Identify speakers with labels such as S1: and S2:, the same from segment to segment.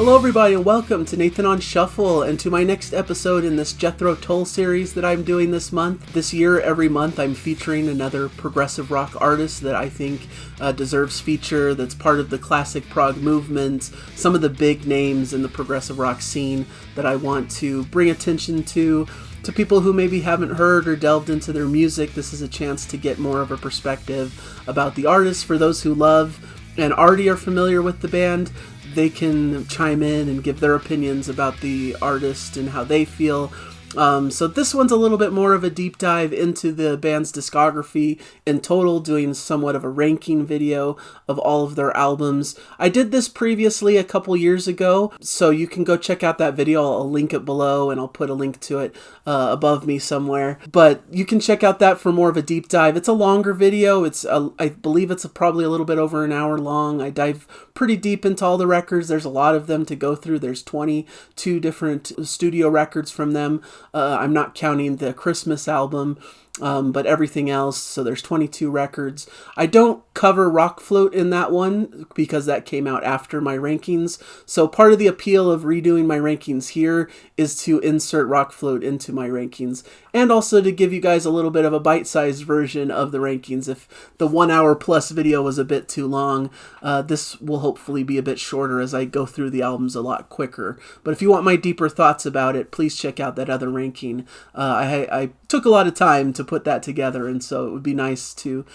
S1: Hello everybody and welcome to Nathan on Shuffle and to my next episode in this Jethro Tull series that I'm doing this month. This year, every month, I'm featuring another progressive rock artist that I think deserves feature, that's part of the classic prog movement, some of the big names in the progressive rock scene that I want to bring attention to people who maybe haven't heard or delved into their music. This is a chance to get more of a perspective about the artist. For those who love and already are familiar with the band, they can chime in and give their opinions about the artist and how they feel. So this one's a little bit more of a deep dive into the band's discography in total, doing somewhat of a ranking video of all of their albums. I did this previously a couple years ago, so you can go check out that video. I'll link it below and I'll put a link to it above me somewhere. But you can check out that for more of a deep dive. It's a longer video. I believe it's probably a little bit over an hour long. I dive pretty deep into all the records. There's a lot of them to go through. There's 22 different studio records from them. I'm not counting the Christmas album, but everything else. So there's 22 records. I don't cover RökFlöte in that one because that came out after my rankings. So part of the appeal of redoing my rankings here is to insert RökFlöte into my rankings and also to give you guys a little bit of a bite-sized version of the rankings. If the 1 hour plus video was a bit too long, this will hopefully be a bit shorter as I go through the albums a lot quicker. But if you want my deeper thoughts about it, please check out that other ranking. I took a lot of time to put that together, and so it would be nice to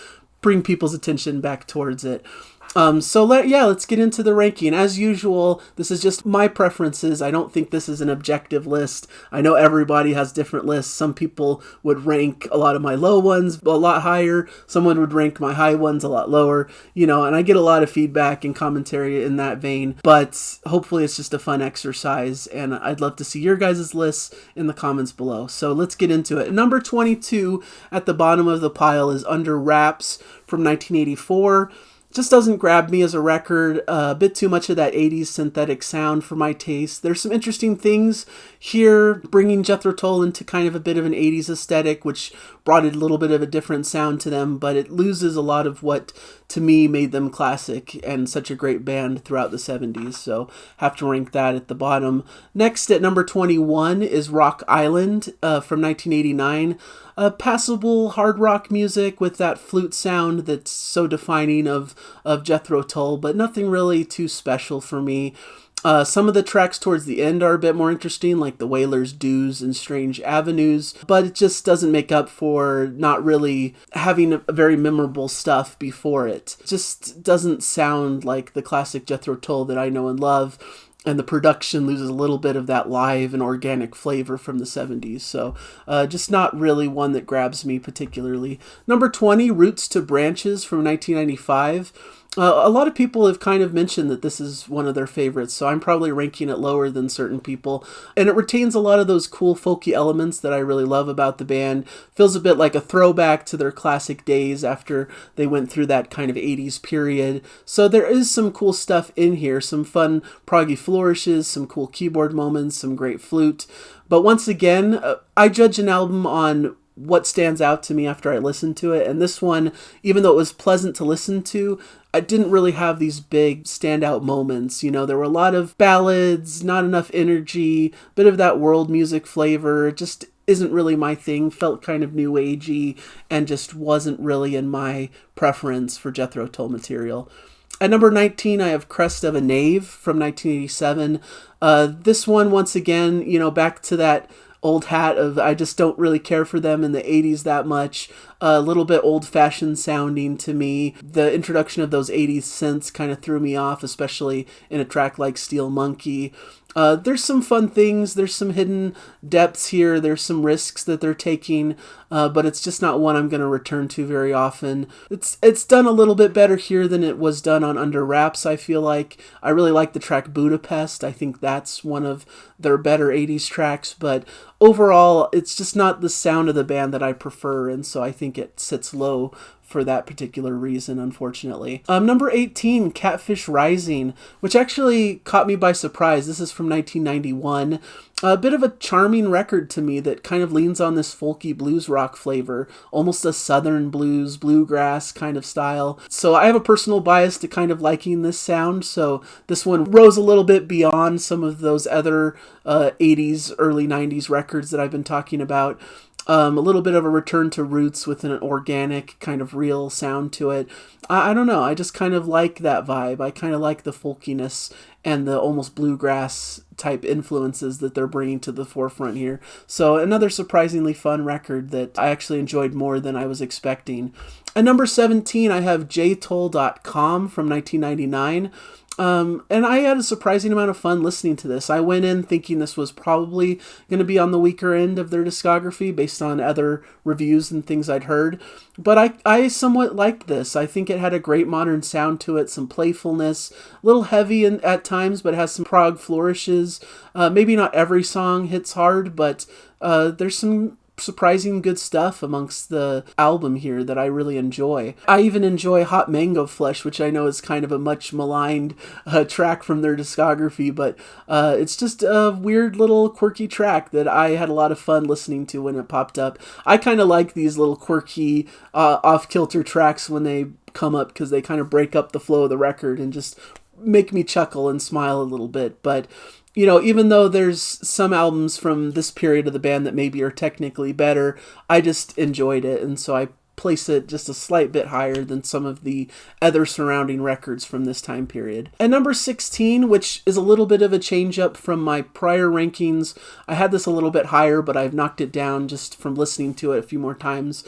S1: bring people's attention back towards it. Let's get into the ranking. As usual, this is just my preferences. I don't think this is an objective list. I know everybody has different lists. Some people would rank a lot of my low ones a lot higher. Someone would rank my high ones a lot lower, and I get a lot of feedback and commentary in that vein, but hopefully it's just a fun exercise, and I'd love to see your guys' lists in the comments below. So let's get into it. Number 22 at the bottom of the pile is Under Wraps from 1984. Just doesn't grab me as a record, a bit too much of that 80s synthetic sound for my taste. There's some interesting things here, bringing Jethro Tull into kind of a bit of an 80s aesthetic, which brought a little bit of a different sound to them, but it loses a lot of what, to me, made them classic and such a great band throughout the 70s, so have to rank that at the bottom. Next, at number 21, is Rock Island from 1989. Passable hard rock music with that flute sound that's so defining of Jethro Tull, but nothing really too special for me. Some of the tracks towards the end are a bit more interesting, like the Wailers' Dues and Strange Avenues, but it just doesn't make up for not really having a very memorable stuff before it. It just doesn't sound like the classic Jethro Tull that I know and love. And the production loses a little bit of that live and organic flavor from the 70s. So just not really one that grabs me particularly. Number 20, Roots to Branches from 1995. A lot of people have kind of mentioned that this is one of their favorites, so I'm probably ranking it lower than certain people. And it retains a lot of those cool folky elements that I really love about the band. Feels a bit like a throwback to their classic days after they went through that kind of 80s period. So there is some cool stuff in here, some fun proggy flourishes, some cool keyboard moments, some great flute. But once again, I judge an album on what stands out to me after I listen to it. And this one, even though it was pleasant to listen to, I didn't really have these big standout moments. There were a lot of ballads, not enough energy, bit of that world music flavor. It just isn't really my thing. Felt kind of new agey and just wasn't really in my preference for Jethro Tull material. At number 19, I have Crest of a Knave from 1987. This one, once again, back to that old hat of I just don't really care for them in the 80s that much. A little bit old-fashioned sounding to me. The introduction of those 80s synths kind of threw me off, especially in a track like Steel Monkey. There's some fun things. There's some hidden depths here. There's some risks that they're taking, but it's just not one I'm going to return to very often. It's done a little bit better here than it was done on Under Wraps, I feel like. I really like the track Budapest. I think that's one of their better 80s tracks, but overall, it's just not the sound of the band that I prefer, and so I think it sits low for that particular reason, unfortunately. Number 18, Catfish Rising, which actually caught me by surprise. This is from 1991. A bit of a charming record to me that kind of leans on this folky blues rock flavor, almost a southern blues, bluegrass kind of style. So I have a personal bias to kind of liking this sound, so this one rose a little bit beyond some of those other 80s, early 90s records that I've been talking about. A little bit of a return to roots with an organic kind of real sound to it. I don't know, I just kind of like that vibe. I kind of like the folkiness and the almost bluegrass type influences that they're bringing to the forefront here. So another surprisingly fun record that I actually enjoyed more than I was expecting. At number 17, I have jtoll.com from 1999. And I had a surprising amount of fun listening to this. I went in thinking this was probably going to be on the weaker end of their discography based on other reviews and things I'd heard. But I somewhat liked this. I think it had a great modern sound to it, some playfulness, a little heavy at times, but has some prog flourishes. Maybe not every song hits hard, but there's some surprising good stuff amongst the album here that I really enjoy. I even enjoy Hot Mango Flesh, which I know is kind of a much maligned track from their discography, but it's just a weird little quirky track that I had a lot of fun listening to when it popped up. I kind of like these little quirky off-kilter tracks when they come up because they kind of break up the flow of the record and just make me chuckle and smile a little bit. But you know, even though there's some albums from this period of the band that maybe are technically better, I just enjoyed it, and so I place it just a slight bit higher than some of the other surrounding records from this time period. At number 16, which is a little bit of a change up from my prior rankings, I had this a little bit higher, but I've knocked it down just from listening to it a few more times.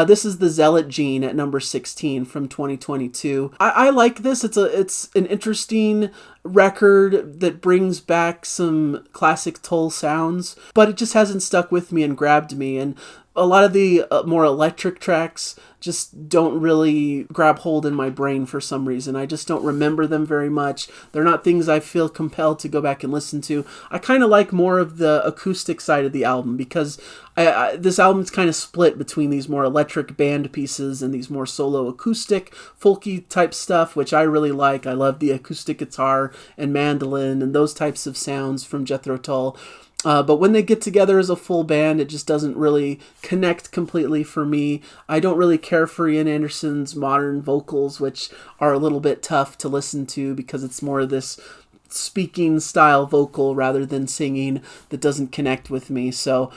S1: This is the Zealot Gene at number 16 from 2022. I like this. It's an interesting record that brings back some classic Tull sounds, but it just hasn't stuck with me and grabbed me, and a lot of the more electric tracks just don't really grab hold in my brain for some reason. I just don't remember them very much. They're not things I feel compelled to go back and listen to. I kind of like more of the acoustic side of the album because this album's kind of split between these more electric band pieces and these more solo acoustic, folky type stuff, which I really like. I love the acoustic guitar and mandolin and those types of sounds from Jethro Tull. But when they get together as a full band, it just doesn't really connect completely for me. I don't really care for Ian Anderson's modern vocals, which are a little bit tough to listen to because it's more of this speaking style vocal rather than singing that doesn't connect with me. So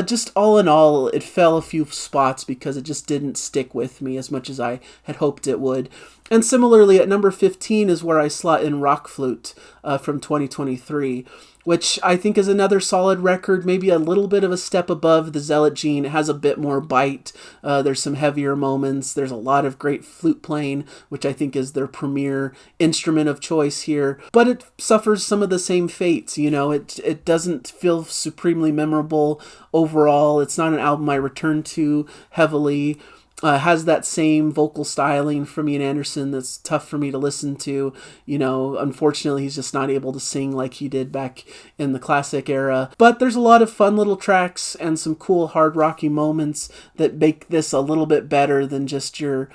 S1: just all in all, it fell a few spots because it just didn't stick with me as much as I had hoped it would. And similarly, at number 15 is where I slot in RökFlöte from 2023, which I think is another solid record, maybe a little bit of a step above the Zealot Gene. It has a bit more bite. There's some heavier moments. There's a lot of great flute playing, which I think is their premier instrument of choice here. But it suffers some of the same fates, you know. It doesn't feel supremely memorable overall. It's not an album I return to heavily. Has that same vocal styling from Ian Anderson that's tough for me to listen to. You know, unfortunately, he's just not able to sing like he did back in the classic era. But there's a lot of fun little tracks and some cool hard rocky moments that make this a little bit better than just your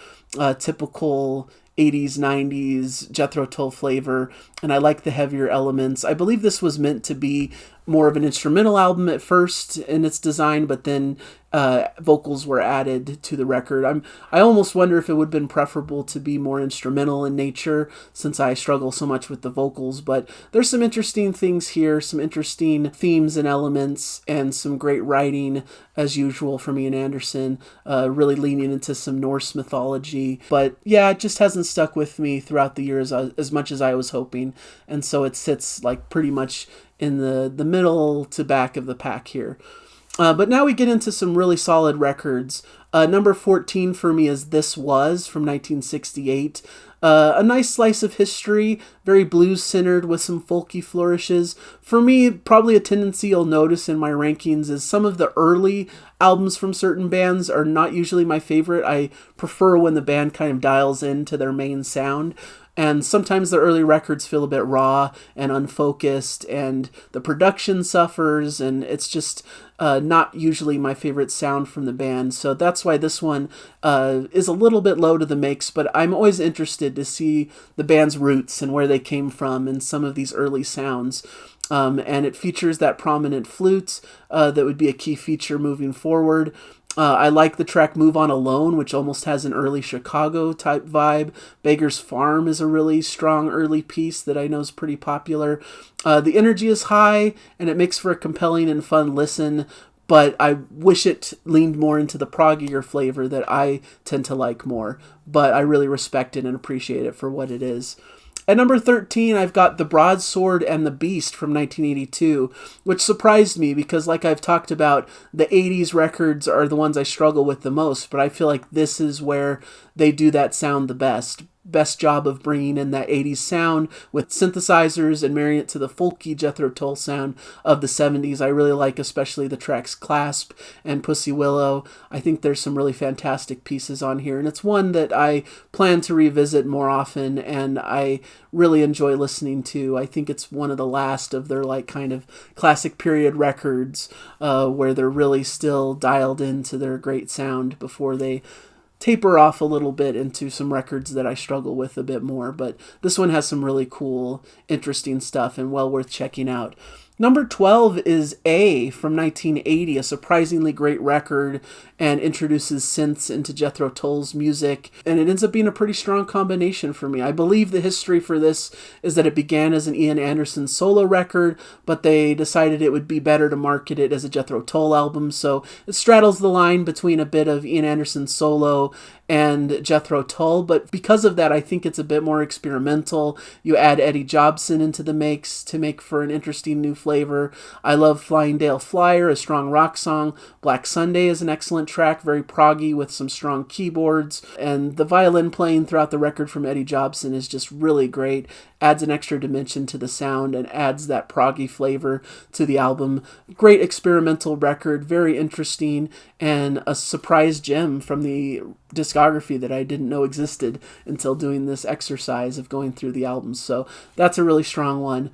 S1: typical 80s, 90s Jethro Tull flavor, and I like the heavier elements. I believe this was meant to be more of an instrumental album at first in its design, but then vocals were added to the record. I almost wonder if it would have been preferable to be more instrumental in nature, since I struggle so much with the vocals, but there's some interesting things here, some interesting themes and elements, and some great writing, as usual, from Ian Anderson, really leaning into some Norse mythology. But yeah, it just hasn't stuck with me throughout the years as much as I was hoping, and so it sits like pretty much in the middle to back of the pack here. But now we get into some really solid records. Number 14 for me is This Was from 1968. A nice slice of history, very blues-centered with some folky flourishes. For me, probably a tendency you'll notice in my rankings is some of the early albums from certain bands are not usually my favorite. I prefer when the band kind of dials into their main sound. And sometimes the early records feel a bit raw and unfocused, and the production suffers, and it's just not usually my favorite sound from the band. So that's why this one is a little bit low to the mix, but I'm always interested to see the band's roots and where they came from and some of these early sounds. And it features that prominent flute that would be a key feature moving forward. I like the track Move On Alone, which almost has an early Chicago type vibe. Beggar's Farm is a really strong early piece that I know is pretty popular. The energy is high, and it makes for a compelling and fun listen, but I wish it leaned more into the proggier flavor that I tend to like more. But I really respect it and appreciate it for what it is. At number 13, I've got The Broadsword and the Beast from 1982, which surprised me because, like I've talked about, the 80s records are the ones I struggle with the most, but I feel like this is where they do that sound the best. Best job of bringing in that 80s sound with synthesizers and marrying it to the folky Jethro Tull sound of the 70s. I really like especially the tracks Clasp and Pussy Willow. I think there's some really fantastic pieces on here, and it's one that I plan to revisit more often, and I really enjoy listening to. I think it's one of the last of their like kind of classic period records where they're really still dialed into their great sound before they taper off a little bit into some records that I struggle with a bit more, but this one has some really cool, interesting stuff and well worth checking out. Number 12 is A from 1980, a surprisingly great record, and introduces synths into Jethro Tull's music, and it ends up being a pretty strong combination for me. I believe the history for this is that it began as an Ian Anderson solo record, but they decided it would be better to market it as a Jethro Tull album, so it straddles the line between a bit of Ian Anderson solo and Jethro Tull, but because of that, I think it's a bit more experimental. You add Eddie Jobson into the mix to make for an interesting new flavor. I love Flying Dale Flyer, a strong rock song. Black Sunday is an excellent track, very proggy with some strong keyboards, and the violin playing throughout the record from Eddie Jobson is just really great. Adds an extra dimension to the sound and adds that proggy flavor to the album. Great experimental record, very interesting, and a surprise gem from the discography that I didn't know existed until doing this exercise of going through the albums. So that's a really strong one.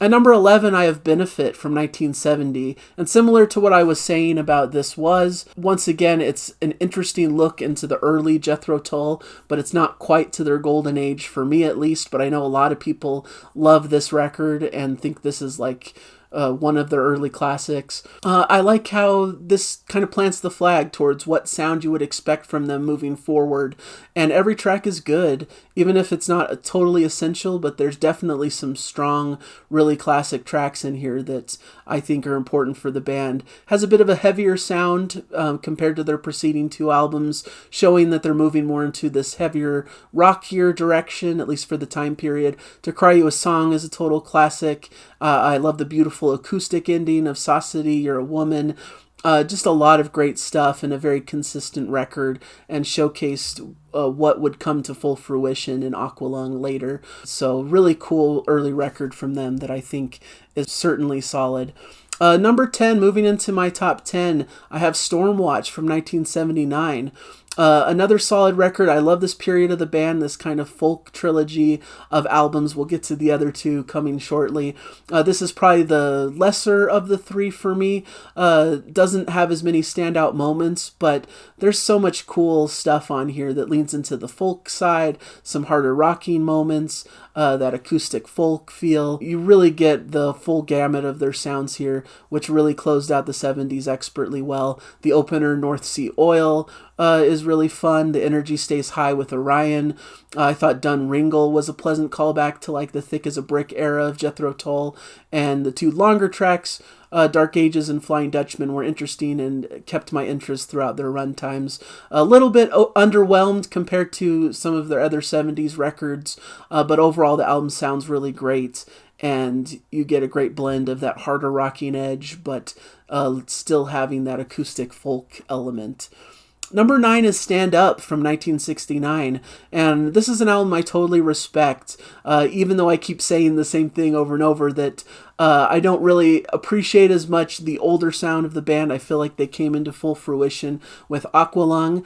S1: At number 11, I have Benefit from 1970, and similar to what I was saying about This Was, once again, it's an interesting look into the early Jethro Tull, but it's not quite to their golden age, for me at least, but I know a lot of people love this record and think this is like one of their early classics. I like how this kind of plants the flag towards what sound you would expect from them moving forward, and every track is good, even if it's not totally essential, but there's definitely some strong, really classic tracks in here that I think are important for the band. Has a bit of a heavier sound compared to their preceding two albums, showing that they're moving more into this heavier, rockier direction, at least for the time period. To Cry You a Song is a total classic. I love the beautiful acoustic ending of Saucity, You're a Woman. Just a lot of great stuff and a very consistent record, and showcased what would come to full fruition in Aqualung later. So really cool early record from them that I think is certainly solid. Number 10, moving into my top 10, I have Stormwatch from 1979. Another solid record. I love this period of the band, this kind of folk trilogy of albums. We'll get to the other two coming shortly. This is probably the lesser of the three for me. Doesn't have as many standout moments, but there's so much cool stuff on here that leans into the folk side, some harder rocking moments, that acoustic folk feel. You really get the full gamut of their sounds here, which really closed out the 70s expertly well. The opener, North Sea Oil, is really fun. The energy stays high with Orion. I thought Dun Ringle was a pleasant callback to like the Thick as a Brick era of Jethro Tull. And the two longer tracks, Dark Ages and Flying Dutchman, were interesting and kept my interest throughout their run times. A little bit underwhelmed compared to some of their other 70s records, but overall the album sounds really great, and you get a great blend of that harder rocking edge, but still having that acoustic folk element. Number 9 is Stand Up from 1969, and this is an album I totally respect, even though I keep saying the same thing over and over, that I don't really appreciate as much the older sound of the band. I feel like they came into full fruition with Aqualung.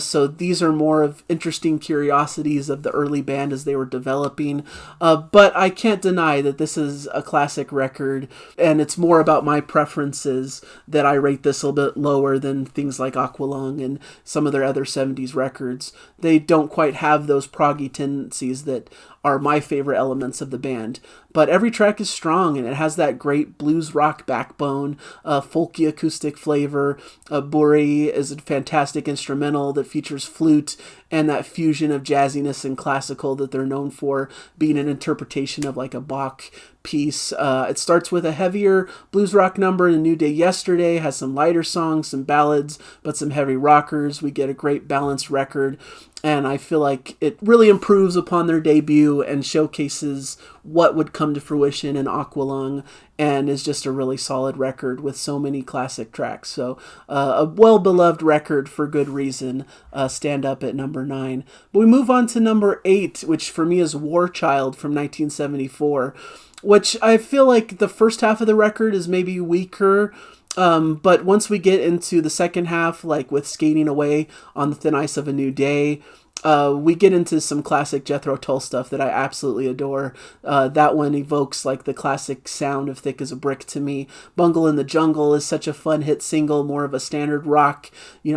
S1: So these are more of interesting curiosities of the early band as they were developing. But I can't deny that this is a classic record, and it's more about my preferences that I rate this a little bit lower than things like Aqualung and some of their other 70s records. They don't quite have those proggy tendencies that are my favorite elements of the band. But every track is strong, and it has that great blues rock backbone, folky acoustic flavor. Buri is a fantastic instrumental that features flute and that fusion of jazziness and classical that they're known for, being an interpretation of like a Bach piece. It starts with a heavier blues rock number. A New Day Yesterday has some lighter songs, some ballads, but some heavy rockers. We get a great balanced record, and I feel like it really improves upon their debut and showcases what would come to fruition in Aqualung, and is just a really solid record with so many classic tracks. So a well-beloved record for good reason. Stand up at number 9. But we move on to number 8, which for me is War Child from 1974, which I feel like the first half of the record is maybe weaker. But once we get into the second half, like with Skating Away on the Thin Ice of a New Day, we get into some classic Jethro Tull stuff that I absolutely adore. That one evokes like the classic sound of Thick as a Brick to me. Bungle in the Jungle is such a fun hit single, more of a standard rock,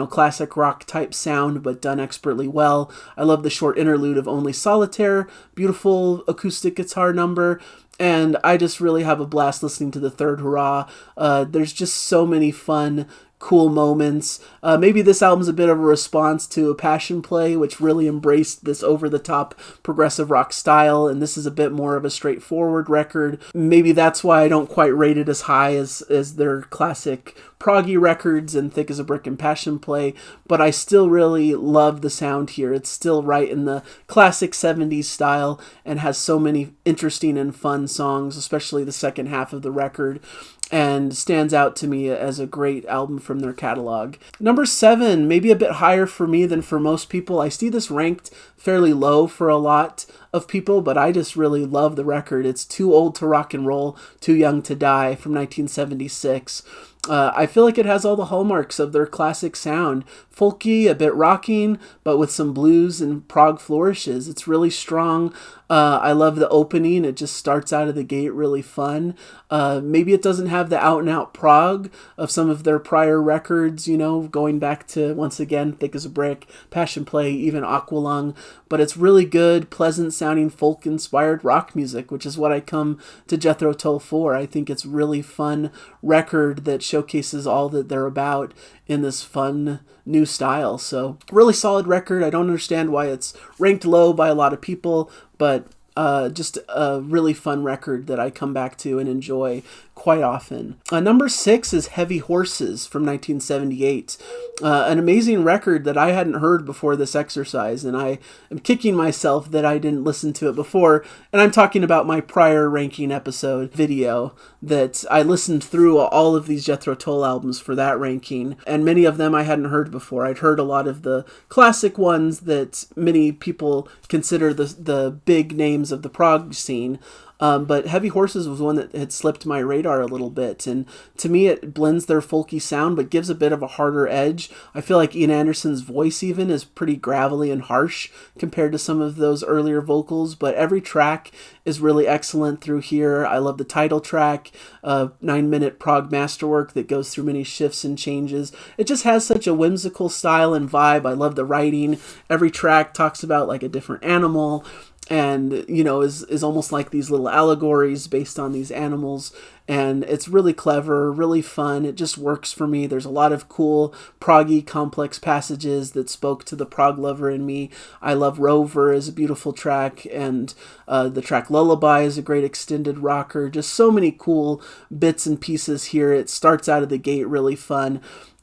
S1: classic rock type sound, but done expertly well. I love the short interlude of Only Solitaire, beautiful acoustic guitar number. And I just really have a blast listening to the Third Hurrah. There's just so many fun, cool moments. Maybe this album's a bit of a response to a Passion Play, which really embraced this over-the-top progressive rock style, and this is a bit more of a straightforward record. Maybe that's why I don't quite rate it as high as their classic proggy records and Thick as a Brick and Passion Play, but I still really love the sound here. It's still right in the classic 70s style and has so many interesting and fun songs, especially the second half of the record, and stands out to me as a great album from their catalog. Number 7, maybe a bit higher for me than for most people. I see this ranked fairly low for a lot of people, but I just really love the record. It's Too Old to Rock and Roll, Too Young to Die from 1976. I feel like it has all the hallmarks of their classic sound. Folky, a bit rocking, but with some blues and prog flourishes. It's really strong. I love the opening. It just starts out of the gate really fun. Maybe it doesn't have the out-and-out prog of some of their prior records, going back to, once again, Thick as a Brick, Passion Play, even Aqualung. But it's really good, pleasant-sounding, folk-inspired rock music, which is what I come to Jethro Tull for. I think it's really fun record that showcases all that they're about in this fun new style. So really solid record. I don't understand why it's ranked low by a lot of people, but just a really fun record that I come back to and enjoy quite often. Number 6 is Heavy Horses from 1978. An amazing record that I hadn't heard before this exercise, and I am kicking myself that I didn't listen to it before. And I'm talking about my prior ranking episode video that I listened through all of these Jethro Tull albums for that ranking, and many of them I hadn't heard before. I'd heard a lot of the classic ones that many people consider the big names of the prog scene. But Heavy Horses was one that had slipped my radar a little bit, and to me it blends their folky sound but gives a bit of a harder edge. I feel like Ian Anderson's voice even is pretty gravelly and harsh compared to some of those earlier vocals, but every track is really excellent through here. I love the title track, 9-minute prog masterwork that goes through many shifts and changes. It just has such a whimsical style and vibe. I love the writing. Every track talks about like a different animal, and is almost like these little allegories based on these animals, and it's really clever, really fun. It just works for me. There's a lot of cool proggy complex passages that spoke to the prog lover in me. I love Rover is a beautiful track, and the track Lullaby is a great extended rocker. Just so many cool bits and pieces here. It starts out of the gate really fun.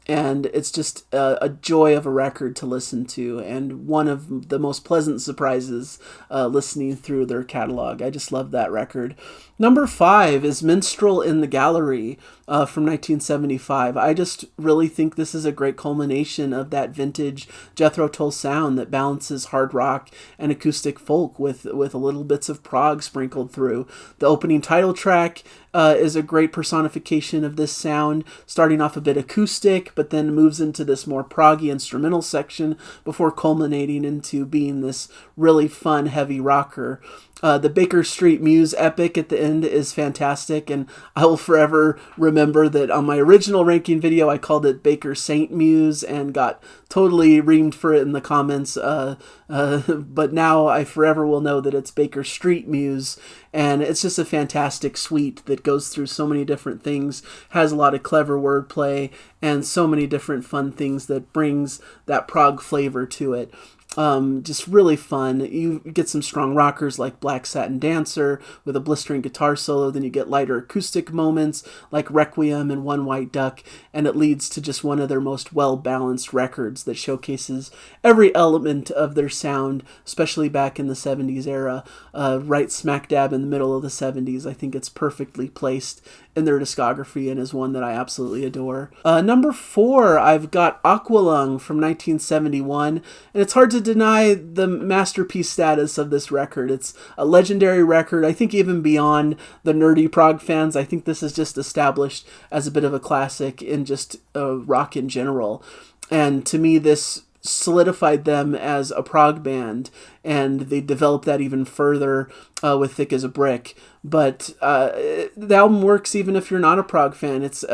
S1: And it's just a joy of a record to listen to, and one of the most pleasant surprises listening through their catalog. I just love that record. Number 5 is Minstrel in the Gallery from 1975. I just really think this is a great culmination of that vintage Jethro Tull sound that balances hard rock and acoustic folk with a little bits of prog sprinkled through. The opening title track is a great personification of this sound, starting off a bit acoustic, but then moves into this more proggy instrumental section before culminating into being this really fun, heavy rocker. The Baker Street Muse epic at the end is fantastic, and I will forever remember that on my original ranking video I called it Baker Saint Muse and got totally reamed for it in the comments, but now I forever will know that it's Baker Street Muse, and it's just a fantastic suite that goes through so many different things, has a lot of clever wordplay, and so many different fun things that brings that prog flavor to it. Just really fun. You get some strong rockers like Black Satin Dancer with a blistering guitar solo, then you get lighter acoustic moments like Requiem and One White Duck, and it leads to just one of their most well-balanced records that showcases every element of their sound, especially back in the 70s era, right smack dab in the middle of the 70s. I think it's perfectly placed in their discography and is one that I absolutely adore. Number 4, I've got Aqualung from 1971, and it's hard to deny the masterpiece status of this record. It's a legendary record. I think even beyond the nerdy prog fans, I think this is just established as a bit of a classic in just rock in general. And to me, this solidified them as a prog band, and they developed that even further with Thick as a Brick. But the album works even if you're not a prog fan. It's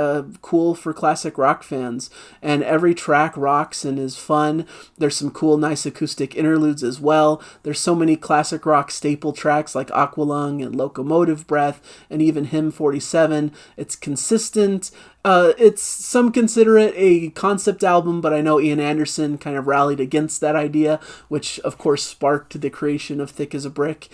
S1: cool for classic rock fans, and every track rocks and is fun. There's some cool, nice acoustic interludes as well. There's so many classic rock staple tracks like Aqualung and Locomotive Breath and even Hymn 47. It's consistent. Some consider it a concept album, but I know Ian Anderson kind of rallied against that idea, which of course sparked the creation of Thick as a Brick,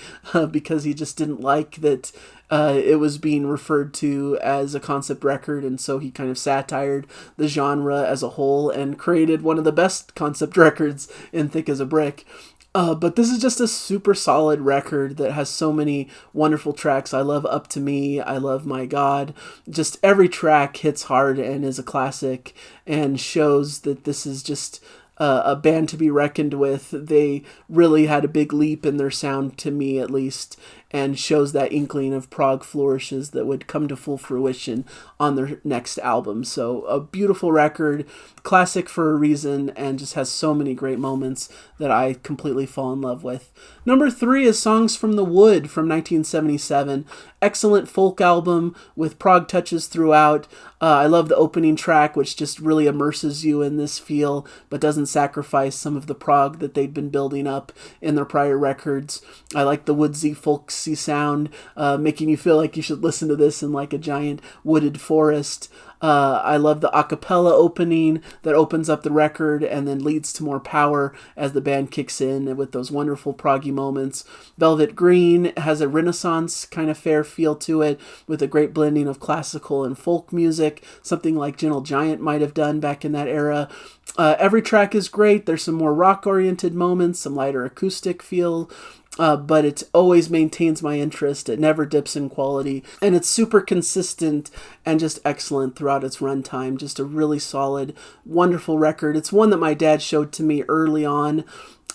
S1: because he just didn't like that it was being referred to as a concept record, and so he kind of satired the genre as a whole and created one of the best concept records in Thick as a Brick. But this is just a super solid record that has so many wonderful tracks. I love Up to Me. I love My God. Just every track hits hard and is a classic and shows that this is just a band to be reckoned with. They really had a big leap in their sound, to me at least, and shows that inkling of prog flourishes that would come to full fruition on their next album. So a beautiful record, classic for a reason, and just has so many great moments that I completely fall in love with. Number 3 is Songs from the Wood from 1977. Excellent folk album with prog touches throughout. I love the opening track, which just really immerses you in this feel, but doesn't sacrifice some of the prog that they'd been building up in their prior records. I like the woodsy, folksy sound, making you feel like you should listen to this in like a giant wooded forest. I love the a cappella opening that opens up the record and then leads to more power as the band kicks in with those wonderful proggy moments. Velvet Green has a Renaissance kind of fair feel to it with a great blending of classical and folk music, something like Gentle Giant might have done back in that era. Every track is great. There's some more rock-oriented moments, some lighter acoustic feel, but it always maintains my interest. It never dips in quality, and it's super consistent and just excellent throughout its runtime. Just a really solid, wonderful record. It's one that my dad showed to me early on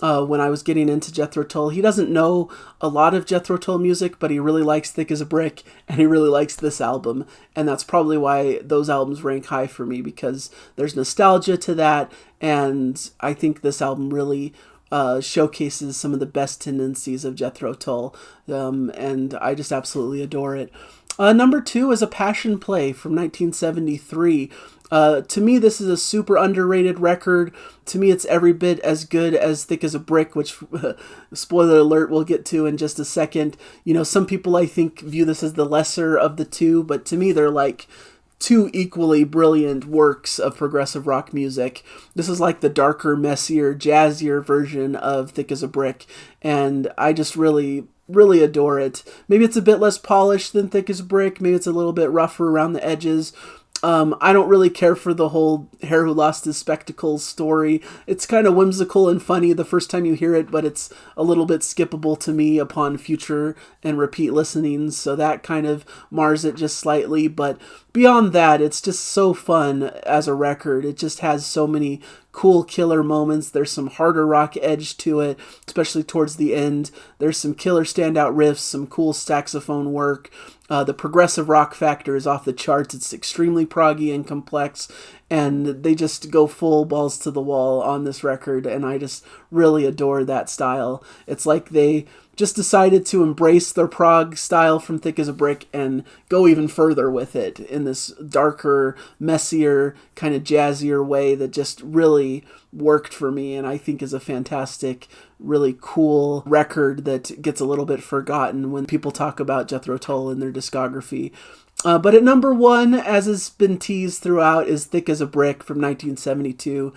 S1: when I was getting into Jethro Tull. He doesn't know a lot of Jethro Tull music, but he really likes Thick as a Brick, and he really likes this album, and that's probably why those albums rank high for me, because there's nostalgia to that, and I think this album really showcases some of the best tendencies of Jethro Tull, and I just absolutely adore it. Number 2 is A Passion Play from 1973. To me, this is a super underrated record. To me, it's every bit as good as Thick as a Brick, which, spoiler alert, we'll get to in just a second. You know, some people, I think, view this as the lesser of the two, but to me, they're like two equally brilliant works of progressive rock music. This is like the darker, messier, jazzier version of Thick as a Brick, and I just really adore it. Maybe it's a bit less polished than Thick as a Brick, maybe it's a little bit rougher around the edges, I don't really care for the whole Hare Who Lost His Spectacles story. It's kind of whimsical and funny the first time you hear it, but it's a little bit skippable to me upon future and repeat listenings, so that kind of mars it just slightly. But beyond that, it's just so fun as a record. It just has so many cool killer moments. There's some harder rock edge to it, especially towards the end. There's some killer standout riffs, some cool saxophone work. The progressive rock factor is off the charts. It's extremely proggy and complex, and they just go full balls to the wall on this record, and I just really adore that style. It's like they just decided to embrace their prog style from Thick as a Brick and go even further with it in this darker, messier, kind of jazzier way that just really worked for me, and I think is a fantastic, really cool record that gets a little bit forgotten when people talk about Jethro Tull and their discography. But at number one, as has been teased throughout, is Thick as a Brick from 1972.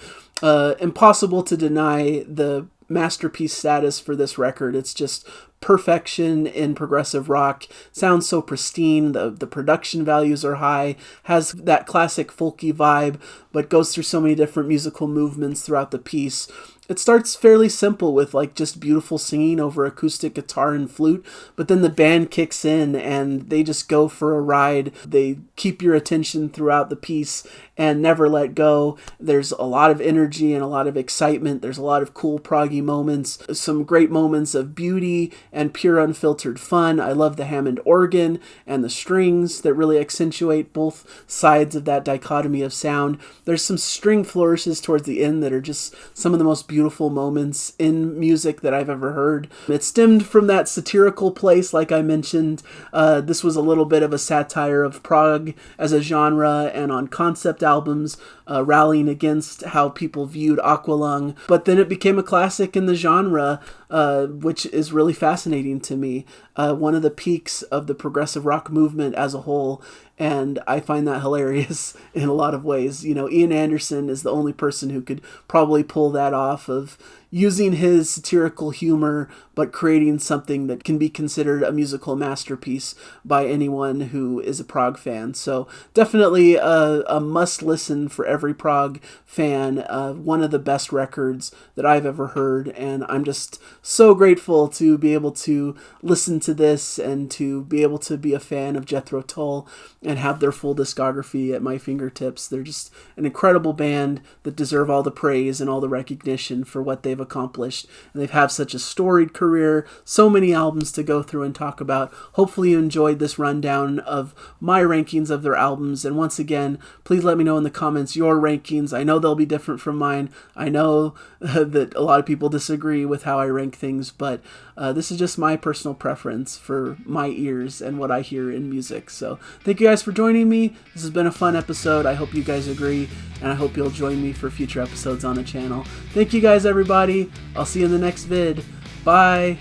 S1: Impossible to deny the masterpiece status for this record. It's just perfection in progressive rock. Sounds so pristine. The production values are high. Has that classic folky vibe, but goes through so many different musical movements throughout the piece. It starts fairly simple with like just beautiful singing over acoustic guitar and flute, but then the band kicks in and they just go for a ride. They keep your attention throughout the piece and never let go. There's a lot of energy and a lot of excitement. There's a lot of cool proggy moments, some great moments of beauty and pure unfiltered fun. I love the Hammond organ and the strings that really accentuate both sides of that dichotomy of sound. There's some string flourishes towards the end that are just some of the most beautiful moments in music that I've ever heard. It stemmed from that satirical place, like I mentioned. This was a little bit of a satire of prog as a genre and on concept albums, rallying against how people viewed Aqualung. But then it became a classic in the genre, which is really fascinating to me. One of the peaks of the progressive rock movement as a whole, and I find that hilarious in a lot of ways. You know, Ian Anderson is the only person who could probably pull that off, of using his satirical humor but creating something that can be considered a musical masterpiece by anyone who is a prog fan. So definitely a must listen for every prog fan. One of the best records that I've ever heard, and I'm just so grateful to be able to listen to this and to be able to be a fan of Jethro Tull and have their full discography at my fingertips. They're just an incredible band that deserve all the praise and all the recognition for what they've accomplished. And they've had such a storied career, so many albums to go through and talk about. Hopefully you enjoyed this rundown of my rankings of their albums. And once again, please let me know in the comments your rankings. I know they'll be different from mine. I know that a lot of people disagree with how I rank things, but this is just my personal preference for my ears and what I hear in music. So thank you guys for joining me. This has been a fun episode. I hope you guys agree, and I hope you'll join me for future episodes on the channel. Thank you guys, everybody. I'll see you in the next vid. Bye.